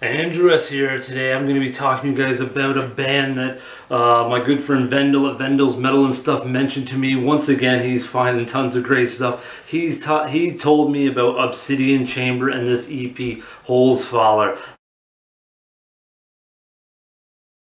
Andrew S. here. Today I'm going to be talking to you guys about a band that my good friend Vendel at Vendel's Metal and Stuff mentioned to me. Once again, he's finding tons of great stuff. He told me about Obsidian Chamber and this EP, Holzphaller.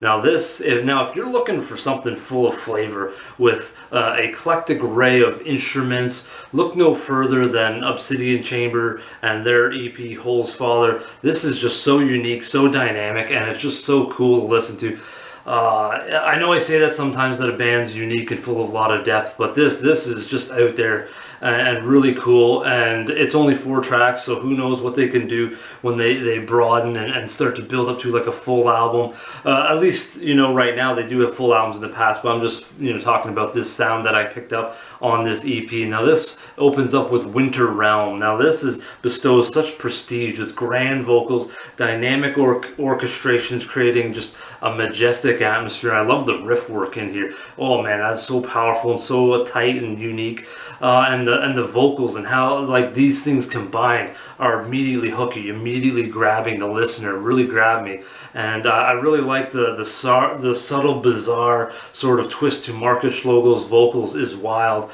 Now if you're looking for something full of flavor with eclectic array of instruments, look no further than Obsidian Chamber and their EP Holzphaller. This is just so unique, so dynamic, and it's just so cool to listen to. I know I say that sometimes that a band's unique and full of a lot of depth, but this is just out there and really cool, and it's only 4 tracks, so who knows what they can do when they broaden and start to build up to like a full album. At least, you know, right now they do have full albums in the past, but I'm just, you know, talking about this sound that I picked up on this EP. Now this opens up with Winter Realm. Now this bestows such prestige with grand vocals, dynamic orchestrations, creating just a majestic atmosphere. I love the riff work in here. Oh man, that's so powerful and so tight and unique. And the vocals and how like these things combined are immediately hooky, immediately grabbing the listener, really grab me. And I really like the subtle, bizarre sort of twist to Marcus Schlogel's vocals is wild.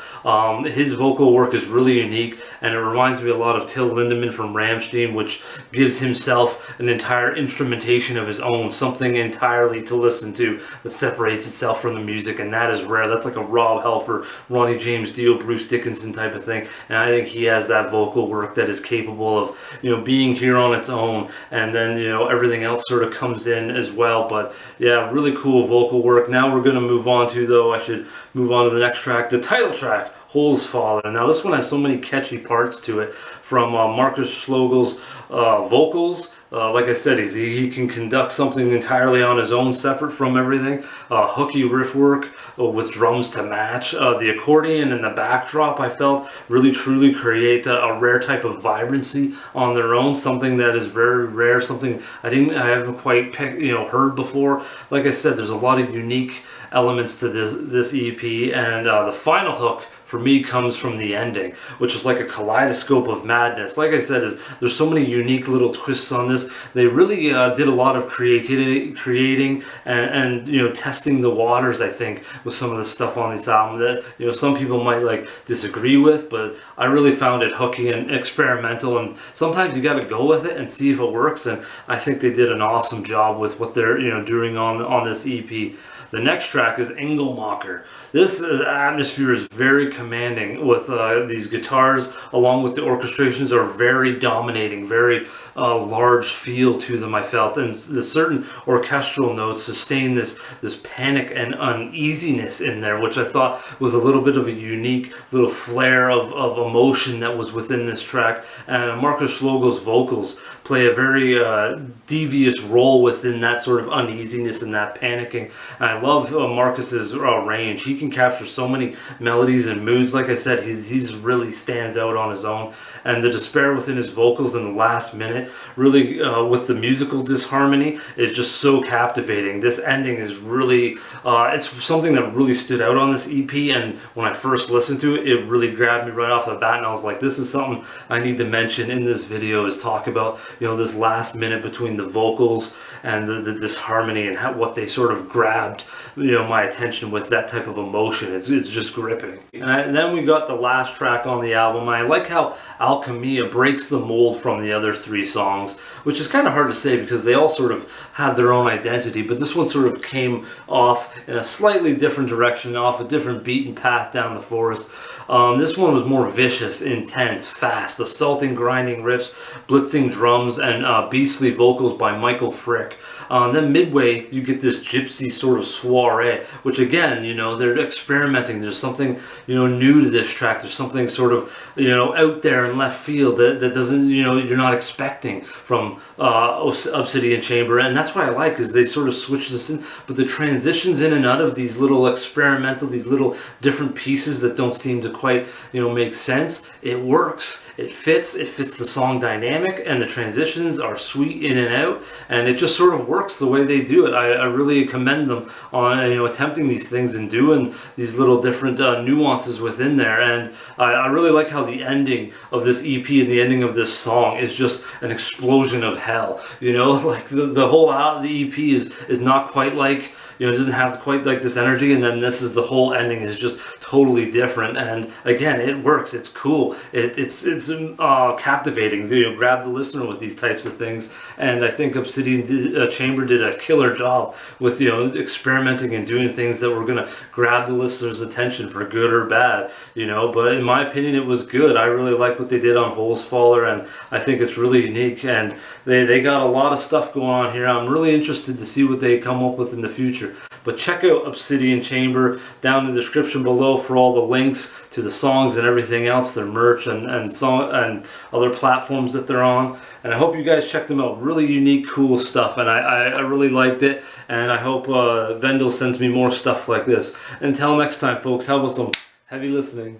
His vocal work is really unique, and it reminds me a lot of Till Lindemann from Rammstein, which gives himself an entire instrumentation of his own, something entirely to listen to that separates itself from the music, and that is rare. That's like a Rob Halford, Ronnie James Dio, Bruce Dickinson type of thing, and I think he has that vocal work that is capable of, you know, being here on its own, and then, you know, everything else sort of comes in as well. But yeah, really cool vocal work. Now we're going to move on to, though, I should move on to the next track, the title track, Holzphaller. Now this one has so many catchy parts to it, from Marcus Schlogel's vocals. Like I said, he can conduct something entirely on his own, separate from everything. Hooky riff work with drums to match. The accordion and the backdrop, I felt, really truly create a rare type of vibrancy on their own. Something that is very rare. Something I haven't quite heard before. Like I said, there's a lot of unique elements to this EP, and the final hook for me comes from the ending, which is like a kaleidoscope of madness. Like I said, there's so many unique little twists on this. They really did a lot of creating and you know, testing the waters, I think, with some of the stuff on this album that, you know, some people might like disagree with, but I really found it hooky and experimental, and sometimes you got to go with it and see if it works, and I think they did an awesome job with what they're, you know, doing on this EP. The next track is Engelmacher. This atmosphere is very commanding with these guitars, along with the orchestrations, are very dominating, very large feel to them, I felt, and the certain orchestral notes sustain this panic and uneasiness in there, which I thought was a little bit of a unique little flare of emotion that was within this track. And Marcus Schlogel's vocals play a very devious role within that sort of uneasiness and that panicking. And I love Marcus's range. He can capture so many melodies and moods. Like I said, he's really stands out on his own, and the despair within his vocals in the last minute, really with the musical disharmony, is just so captivating. This ending is really it's something that really stood out on this EP, and when I first listened to it, it really grabbed me right off the bat, and I was like, this is something I need to mention in this video, is talk about, you know, this last minute between the vocals and the disharmony, and what they sort of grabbed, you know, my attention with that type of emotion. It's just gripping. And then we got the last track on the album. I like how Alchemia breaks the mold from the other 3 songs, which is kind of hard to say because they all sort of had their own identity, but this one sort of came off in a slightly different direction, off a different beaten path down the forest. This one was more vicious, intense, fast, assaulting, grinding riffs, blitzing drums, and beastly vocals by Michael Frick. Then midway, you get this gypsy sort of soiree, which again, you know, they're experimenting. There's something, you know, new to this track. There's something sort of, you know, out there in left field that doesn't, you know, you're not expecting from Obsidian Chamber. And that's what I like, is they sort of switch this in, but the transitions in and out of these little experimental, these little different pieces that don't seem to quite, you know, make sense, it works. It fits the song dynamic, and the transitions are sweet in and out, and it just sort of works the way they do it. I really commend them on attempting these things and doing these little different nuances within there. And I really like how the ending of this EP and the ending of this song is just an explosion of hell. Like the whole the EP is not quite like, it doesn't have quite like this energy, and then this is the whole ending is just totally different. And again, it works. It's cool. It's captivating. Grab the listener with these types of things. And I think Obsidian Chamber did a killer job with experimenting and doing things that were gonna grab the listener's attention for good or bad. But in my opinion, it was good. I really like what they did on Holzphaller, and I think it's really unique. And they got a lot of stuff going on here. I'm really interested to see what they come up with in the future. But check out Obsidian Chamber down in the description below for all the links to the songs and everything else, their merch and song and other platforms that they're on. And I hope you guys check them out. Really unique, cool stuff, and I really liked it. And I hope Vendel sends me more stuff like this. Until next time, folks, how about some heavy listening?